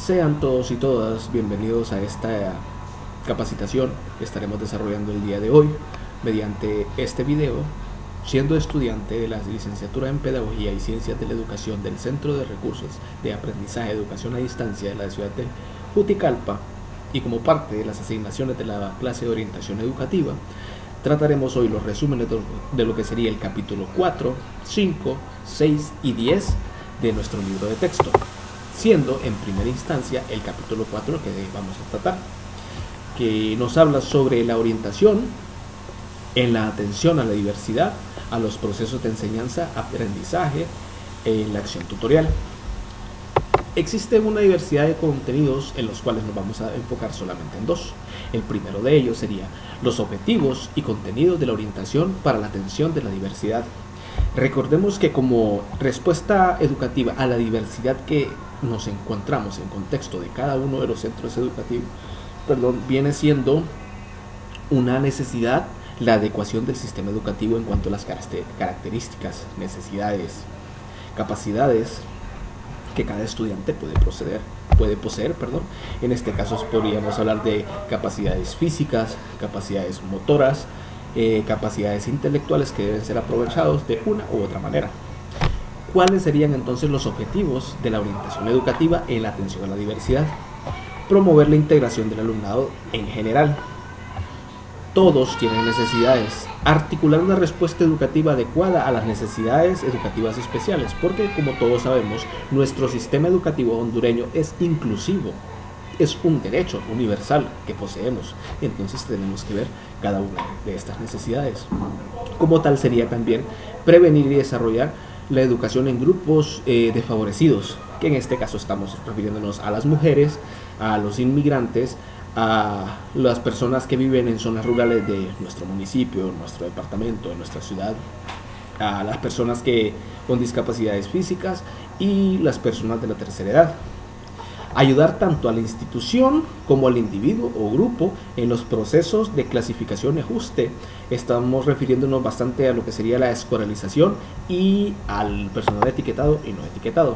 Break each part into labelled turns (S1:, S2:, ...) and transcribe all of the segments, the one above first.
S1: Sean todos y todas bienvenidos a esta capacitación que estaremos desarrollando el día de hoy mediante este video. Siendo estudiante de la licenciatura en Pedagogía y Ciencias de la Educación del Centro de Recursos de Aprendizaje Educación a Distancia de la ciudad de Juticalpa y como parte de las asignaciones de la clase de orientación educativa, trataremos hoy los resúmenes de lo que sería el capítulo 4, 5, 6 y 10 de nuestro libro de texto, siendo en primera instancia el capítulo 4 que vamos a tratar, que nos habla sobre la orientación en la atención a la diversidad, a los procesos de enseñanza, aprendizaje, en la acción tutorial. Existe una diversidad de contenidos en los cuales nos vamos a enfocar solamente en dos. El primero de ellos sería los objetivos y contenidos de la orientación para la atención de la diversidad. Recordemos que como respuesta educativa a la diversidad que nos encontramos en contexto de cada uno de los centros educativos, viene siendo una necesidad la adecuación del sistema educativo en cuanto a las características, necesidades, capacidades que cada estudiante puede poseer. En este caso podríamos hablar de capacidades físicas, capacidades motoras, capacidades intelectuales que deben ser aprovechados de una u otra manera. ¿Cuáles serían entonces los objetivos de la orientación educativa en la atención a la diversidad? Promover la integración del alumnado en general. Todos tienen necesidades. Articular una respuesta educativa adecuada a las necesidades educativas especiales, porque como todos sabemos, nuestro sistema educativo hondureño es inclusivo. Es un derecho universal que poseemos, entonces tenemos que ver cada una de estas necesidades. Como tal sería también prevenir y desarrollar la educación en grupos desfavorecidos, que en este caso estamos refiriéndonos a las mujeres, a los inmigrantes, a las personas que viven en zonas rurales de nuestro municipio, nuestro departamento, de nuestra ciudad, a las personas con discapacidades físicas y las personas de la tercera edad. Ayudar tanto a la institución como al individuo o grupo en los procesos de clasificación y ajuste. Estamos refiriéndonos bastante a lo que sería la escolarización y al personal etiquetado y no etiquetado.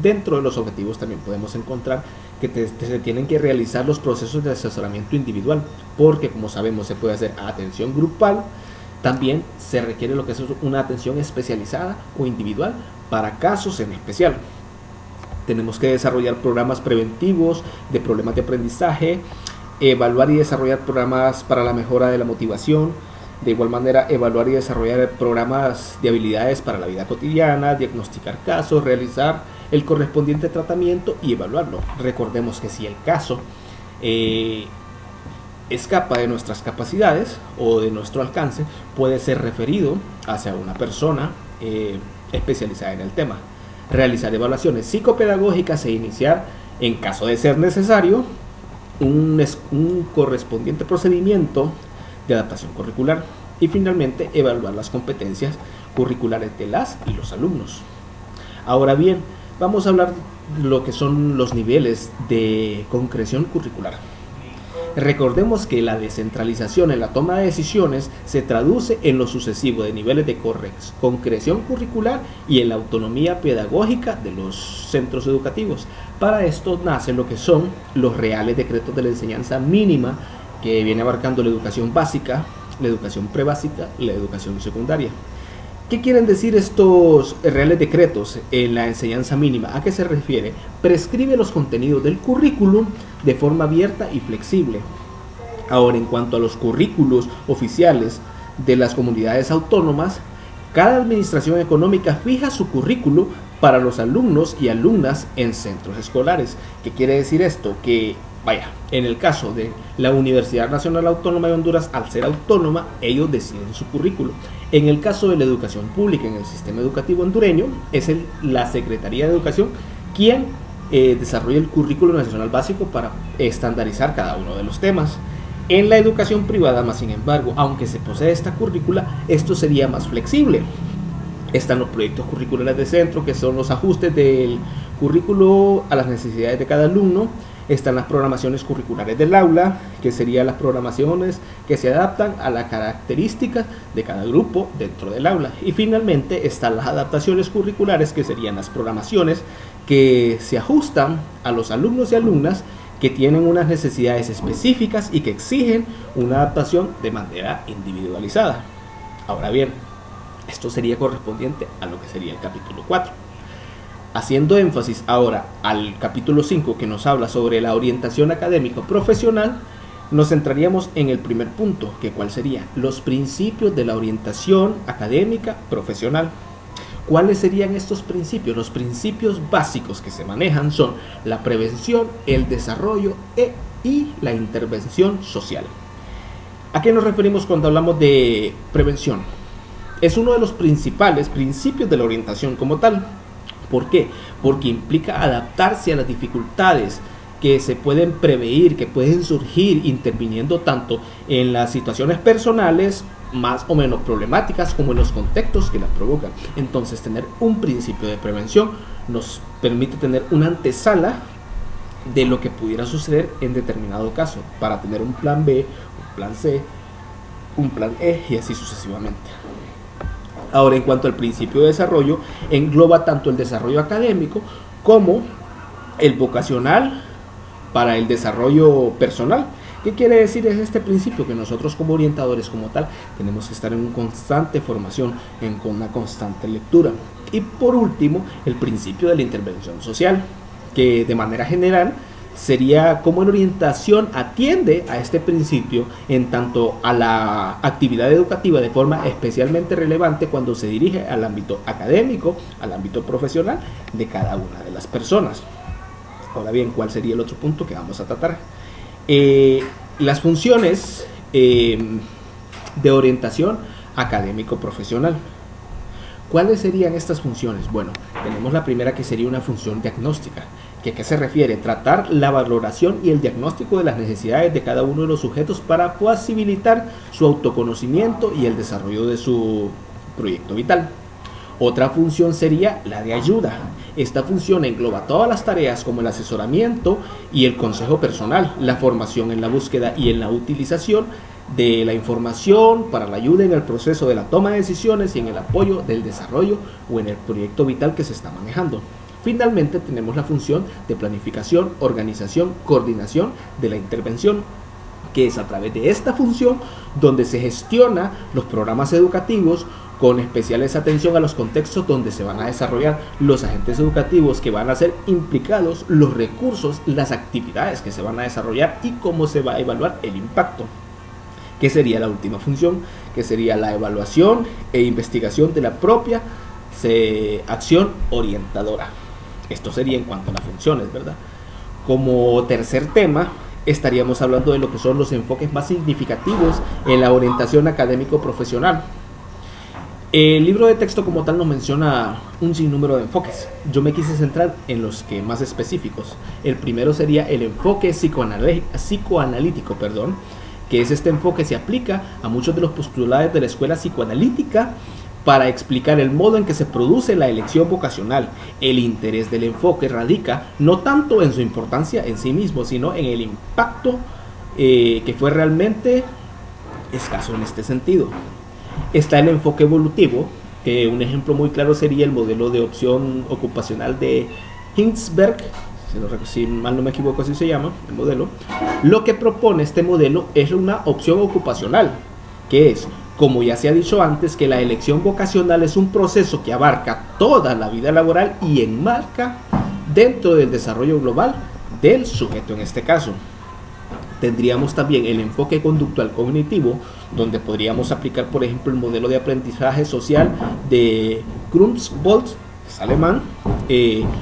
S1: Dentro de los objetivos también podemos encontrar que se tienen que realizar los procesos de asesoramiento individual, porque como sabemos se puede hacer atención grupal, también se requiere lo que es una atención especializada o individual para casos en especial. Tenemos que desarrollar programas preventivos de problemas de aprendizaje, evaluar y desarrollar programas para la mejora de la motivación, de igual manera evaluar y desarrollar programas de habilidades para la vida cotidiana, diagnosticar casos, realizar el correspondiente tratamiento y evaluarlo. Recordemos que si el caso escapa de nuestras capacidades o de nuestro alcance, puede ser referido hacia una persona especializada en el tema. Realizar evaluaciones psicopedagógicas e iniciar, en caso de ser necesario, un correspondiente procedimiento de adaptación curricular. Y finalmente, evaluar las competencias curriculares de las y los alumnos. Ahora bien, vamos a hablar de lo que son los niveles de concreción curricular. Recordemos que la descentralización en la toma de decisiones se traduce en lo sucesivo de niveles de concreción curricular y en la autonomía pedagógica de los centros educativos. Para esto nace lo que son los reales decretos de la enseñanza mínima, que viene abarcando la educación básica, la educación prebásica y la educación secundaria. ¿Qué quieren decir estos reales decretos en la enseñanza mínima? ¿A qué se refiere? Prescribe los contenidos del currículum de forma abierta y flexible. Ahora, en cuanto a los currículos oficiales de las comunidades autónomas, cada administración económica fija su currículo para los alumnos y alumnas en centros escolares. ¿Qué quiere decir esto? Que en el caso de la Universidad Nacional Autónoma de Honduras, al ser autónoma, ellos deciden su currículo. En el caso de la educación pública en el sistema educativo hondureño, es la Secretaría de Educación quien desarrolla el currículo nacional básico para estandarizar cada uno de los temas. En la educación privada, más sin embargo, aunque se posee esta currícula, esto sería más flexible. Están los proyectos curriculares de centro, que son los ajustes del currículo a las necesidades de cada alumno. Están las programaciones curriculares del aula, que serían las programaciones que se adaptan a las características de cada grupo dentro del aula. Y finalmente están las adaptaciones curriculares, que serían las programaciones que se ajustan a los alumnos y alumnas que tienen unas necesidades específicas y que exigen una adaptación de manera individualizada. Ahora bien, esto sería correspondiente a lo que sería el capítulo 4. Haciendo énfasis ahora al capítulo 5, que nos habla sobre la orientación académico profesional, nos centraríamos en el primer punto, que cuál sería los principios de la orientación académica profesional. ¿Cuáles serían estos principios? Los principios básicos que se manejan son la prevención, el desarrollo y la intervención social. ¿A qué nos referimos cuando hablamos de prevención? Es uno de los principales principios de la orientación como tal. ¿Por qué? Porque implica adaptarse a las dificultades que se pueden prever, que pueden surgir interviniendo tanto en las situaciones personales más o menos problemáticas como en los contextos que las provocan. Entonces, tener un principio de prevención nos permite tener una antesala de lo que pudiera suceder en determinado caso, para tener un plan B, un plan C, un plan E y así sucesivamente. Ahora, en cuanto al principio de desarrollo, engloba tanto el desarrollo académico como el vocacional para el desarrollo personal. ¿Qué quiere decir es este principio? Que nosotros como orientadores como tal tenemos que estar en una constante formación, en una constante lectura. Y por último, el principio de la intervención social, que de manera general sería cómo la orientación atiende a este principio en tanto a la actividad educativa de forma especialmente relevante cuando se dirige al ámbito académico, al ámbito profesional de cada una de las personas. Ahora bien, ¿cuál sería el otro punto que vamos a tratar? Las funciones de orientación académico-profesional. ¿Cuáles serían estas funciones? Bueno, tenemos la primera, que sería una función diagnóstica, que ¿a qué se refiere? Tratar la valoración y el diagnóstico de las necesidades de cada uno de los sujetos para posibilitar su autoconocimiento y el desarrollo de su proyecto vital. Otra función sería la de ayuda. Esta función engloba todas las tareas como el asesoramiento y el consejo personal, la formación en la búsqueda y en la utilización de la información para la ayuda en el proceso de la toma de decisiones y en el apoyo del desarrollo o en el proyecto vital que se está manejando. Finalmente tenemos la función de planificación, organización, coordinación de la intervención, que es a través de esta función donde se gestiona los programas educativos con especiales atención a los contextos donde se van a desarrollar los agentes educativos que van a ser implicados, los recursos, las actividades que se van a desarrollar y cómo se va a evaluar el impacto. Que sería la última función, que sería la evaluación e investigación de la propia acción orientadora. Esto sería en cuanto a las funciones, ¿verdad? Como tercer tema, estaríamos hablando de lo que son los enfoques más significativos en la orientación académico-profesional. El libro de texto como tal nos menciona un sinnúmero de enfoques. Yo me quise centrar en los que más específicos. El primero sería el enfoque psicoanalítico, que es este enfoque se aplica a muchos de los postulados de la escuela psicoanalítica para explicar el modo en que se produce la elección vocacional. El interés del enfoque radica no tanto en su importancia en sí mismo, sino en el impacto que fue realmente escaso en este sentido. Está el enfoque evolutivo, que un ejemplo muy claro sería el modelo de opción ocupacional de Hinsberg, si mal no me equivoco así se llama el modelo. Lo que propone este modelo es una opción ocupacional, que es, como ya se ha dicho antes, que la elección vocacional es un proceso que abarca toda la vida laboral y enmarca dentro del desarrollo global del sujeto en este caso. Tendríamos también el enfoque conductual cognitivo, donde podríamos aplicar, por ejemplo, el modelo de aprendizaje social de Grunwald, que es alemán,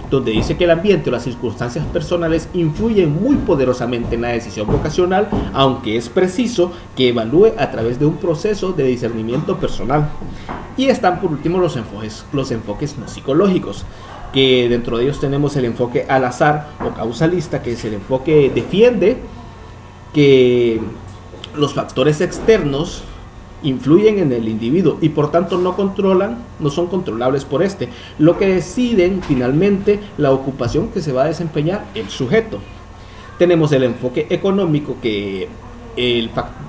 S1: donde dice que el ambiente o las circunstancias personales influyen muy poderosamente en la decisión vocacional, aunque es preciso que evalúe a través de un proceso de discernimiento personal. Y están por último los enfoques no psicológicos, que dentro de ellos tenemos el enfoque al azar o causalista, que es el enfoque que defiende que los factores externos influyen en el individuo y por tanto no son controlables por este, lo que deciden finalmente la ocupación que se va a desempeñar el sujeto. Tenemos el enfoque económico,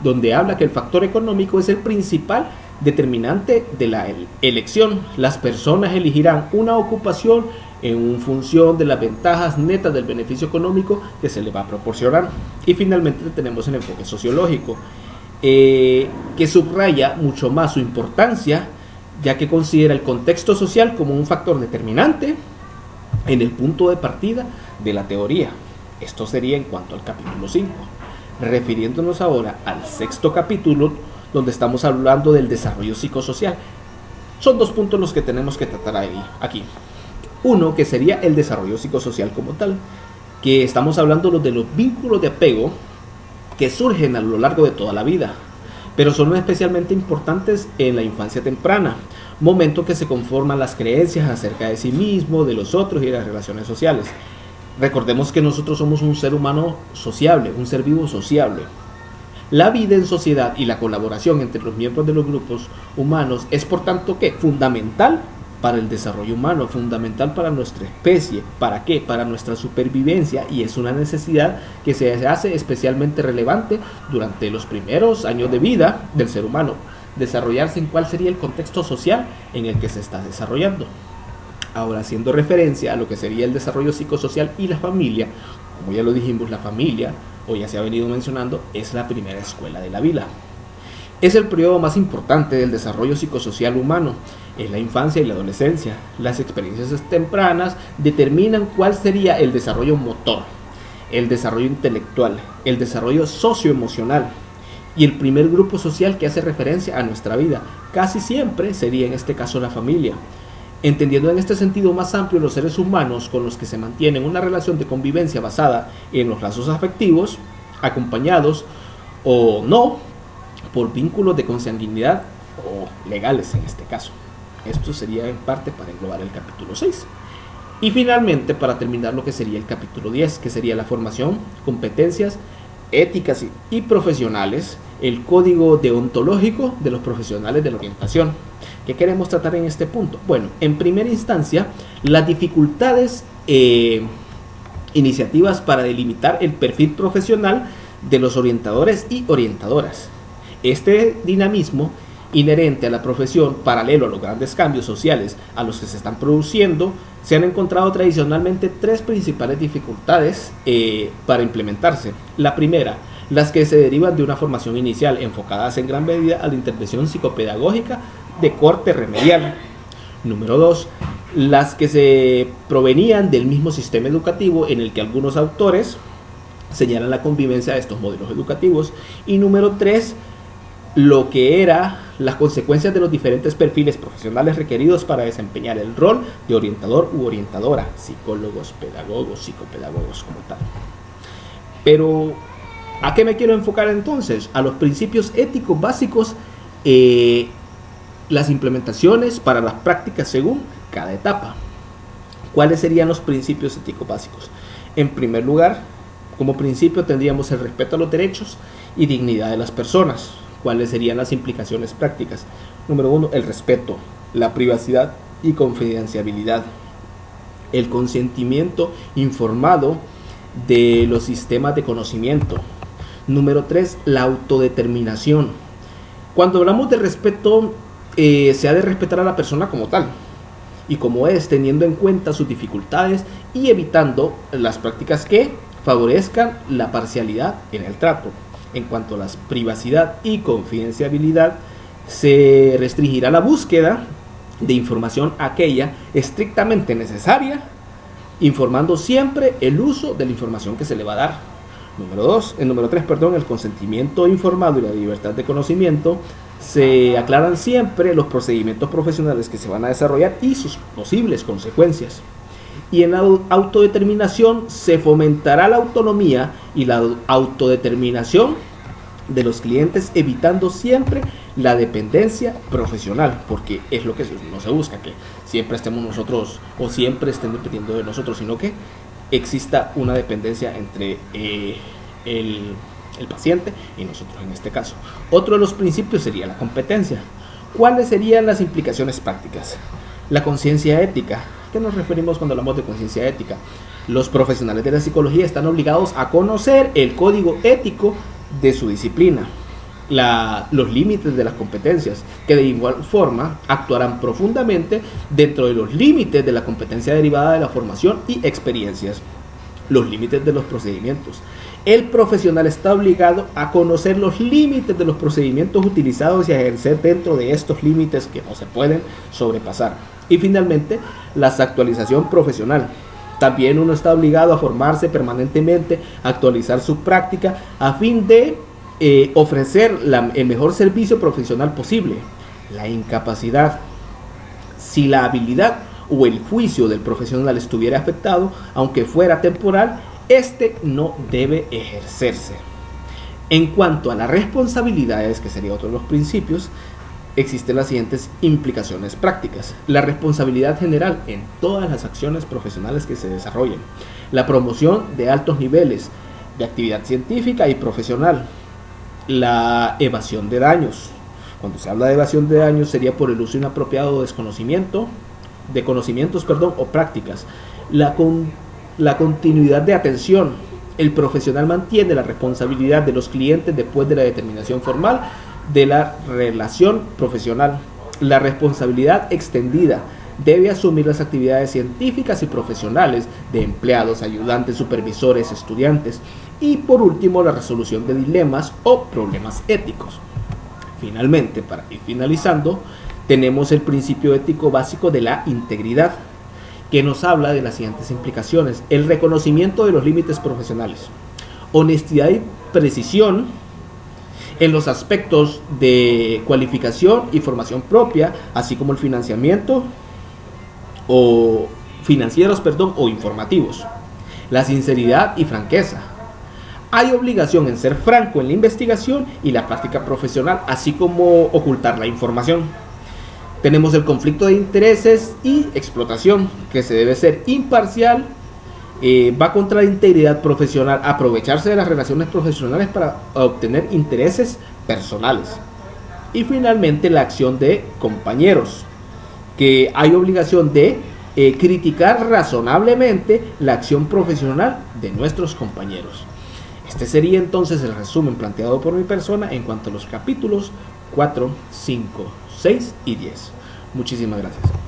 S1: donde habla que el factor económico es el principal determinante de la elección. Las personas elegirán una ocupación en función de las ventajas netas del beneficio económico que se le va a proporcionar. Y finalmente tenemos el enfoque sociológico, que subraya mucho más su importancia, ya que considera el contexto social como un factor determinante en el punto de partida de la teoría. Esto sería en cuanto al capítulo 5. Refiriéndonos ahora al sexto capítulo, donde estamos hablando del desarrollo psicosocial. Son dos puntos los que tenemos que tratar aquí. Uno, que sería el desarrollo psicosocial como tal, que estamos hablando de los vínculos de apego que surgen a lo largo de toda la vida, pero son especialmente importantes en la infancia temprana, momento que se conforman las creencias acerca de sí mismo, de los otros y de las relaciones sociales. Recordemos que nosotros somos un ser humano sociable, un ser vivo sociable. La vida en sociedad y la colaboración entre los miembros de los grupos humanos es, por tanto, ¿qué? Fundamental para el desarrollo humano, fundamental para nuestra especie. ¿Para qué? Para nuestra supervivencia, y es una necesidad que se hace especialmente relevante durante los primeros años de vida del ser humano. Desarrollarse en cuál sería el contexto social en el que se está desarrollando. Ahora, haciendo referencia a lo que sería el desarrollo psicosocial y la familia, como ya lo dijimos, la familia, o ya se ha venido mencionando, es la primera escuela de la vida. Es el periodo más importante del desarrollo psicosocial humano. Es la infancia y la adolescencia. Las experiencias tempranas determinan cuál sería el desarrollo motor, el desarrollo intelectual, el desarrollo socioemocional y el primer grupo social que hace referencia a nuestra vida. Casi siempre sería en este caso la familia. Entendiendo en este sentido más amplio los seres humanos con los que se mantienen una relación de convivencia basada en los lazos afectivos, acompañados o no por vínculos de consanguinidad o legales en este caso. Esto sería en parte para englobar el capítulo 6. Y finalmente, para terminar, lo que sería el capítulo 10, que sería la formación, competencias éticas y profesionales, el código deontológico de los profesionales de la orientación. ¿Qué queremos tratar en este punto? Bueno, en primera instancia, las dificultades iniciativas para delimitar el perfil profesional de los orientadores y orientadoras. Este dinamismo inherente a la profesión, paralelo a los grandes cambios sociales a los que se están produciendo, se han encontrado tradicionalmente tres principales dificultades para implementarse. La primera, las que se derivan de una formación inicial enfocadas en gran medida a la intervención psicopedagógica de corte remedial. Número 2, las que se provenían del mismo sistema educativo en el que algunos autores señalan la convivencia de estos modelos educativos. Y número 3, lo que era las consecuencias de los diferentes perfiles profesionales requeridos para desempeñar el rol de orientador u orientadora, psicólogos, pedagogos, psicopedagogos como tal. Pero, ¿a qué me quiero enfocar entonces? A los principios éticos básicos, las implementaciones para las prácticas según cada etapa. ¿Cuáles serían los principios éticos básicos? En primer lugar, como principio tendríamos el respeto a los derechos y dignidad de las personas. ¿Cuáles serían las implicaciones prácticas? Número 1, el respeto, la privacidad y confidencialidad, el consentimiento informado de los sistemas de conocimiento. Número 3, la autodeterminación. Cuando hablamos de respeto, se ha de respetar a la persona como tal y como es, teniendo en cuenta sus dificultades y evitando las prácticas que favorezcan la parcialidad en el trato. En cuanto a la privacidad y confidencialidad, se restringirá la búsqueda de información aquella estrictamente necesaria, informando siempre el uso de la información que se le va a dar. Número 3, el consentimiento informado y la libertad de conocimiento. Se aclaran siempre los procedimientos profesionales que se van a desarrollar y sus posibles consecuencias. Y en la autodeterminación se fomentará la autonomía y la autodeterminación de los clientes, evitando siempre la dependencia profesional, porque es lo que no se busca, que siempre estemos nosotros o siempre estén dependiendo de nosotros, sino que exista una dependencia entre el paciente y nosotros en este caso. Otro de los principios sería la competencia. ¿Cuáles serían las implicaciones prácticas? La conciencia ética. ¿A qué nos referimos cuando hablamos de conciencia ética? Los profesionales de la psicología están obligados a conocer el código ético de su disciplina. los límites de las competencias, que de igual forma actuarán profundamente dentro de los límites de la competencia derivada de la formación y experiencias, los límites de los procedimientos. El profesional está obligado a conocer los límites de los procedimientos utilizados y a ejercer dentro de estos límites que no se pueden sobrepasar. Y finalmente, la actualización profesional. También uno está obligado a formarse permanentemente, a actualizar su práctica a fin de ofrecer el mejor servicio profesional posible. La incapacidad. Si la habilidad o el juicio del profesional estuviera afectado, aunque fuera temporal, este no debe ejercerse. En cuanto a las responsabilidades, que sería otro de los principios, existen las siguientes implicaciones prácticas. La responsabilidad general en todas las acciones profesionales que se desarrollen. La promoción de altos niveles de actividad científica y profesional. La evasión de daños. Cuando se habla de evasión de daños sería por el uso inapropiado de conocimientos o prácticas. La continuidad de atención. El profesional mantiene la responsabilidad de los clientes después de la determinación formal de la relación profesional. La responsabilidad extendida. Debe asumir las actividades científicas y profesionales de empleados, ayudantes, supervisores, estudiantes. Y por último, la resolución de dilemas o problemas éticos. Finalmente, para ir finalizando, tenemos el principio ético básico de la integridad, que nos habla de las siguientes implicaciones. El reconocimiento de los límites profesionales, honestidad y precisión en los aspectos de cualificación y formación propia, así como el financiamiento financieros o informativos. La sinceridad y franqueza. Hay obligación en ser franco en la investigación y la práctica profesional, así como ocultar la información. Tenemos el conflicto de intereses y explotación, que se debe ser imparcial, va contra la integridad profesional, aprovecharse de las relaciones profesionales para obtener intereses personales. Y finalmente la acción de compañeros, que hay obligación de criticar razonablemente la acción profesional de nuestros compañeros. Este sería entonces el resumen planteado por mi persona en cuanto a los capítulos 4, 5, 6 y 10. Muchísimas gracias.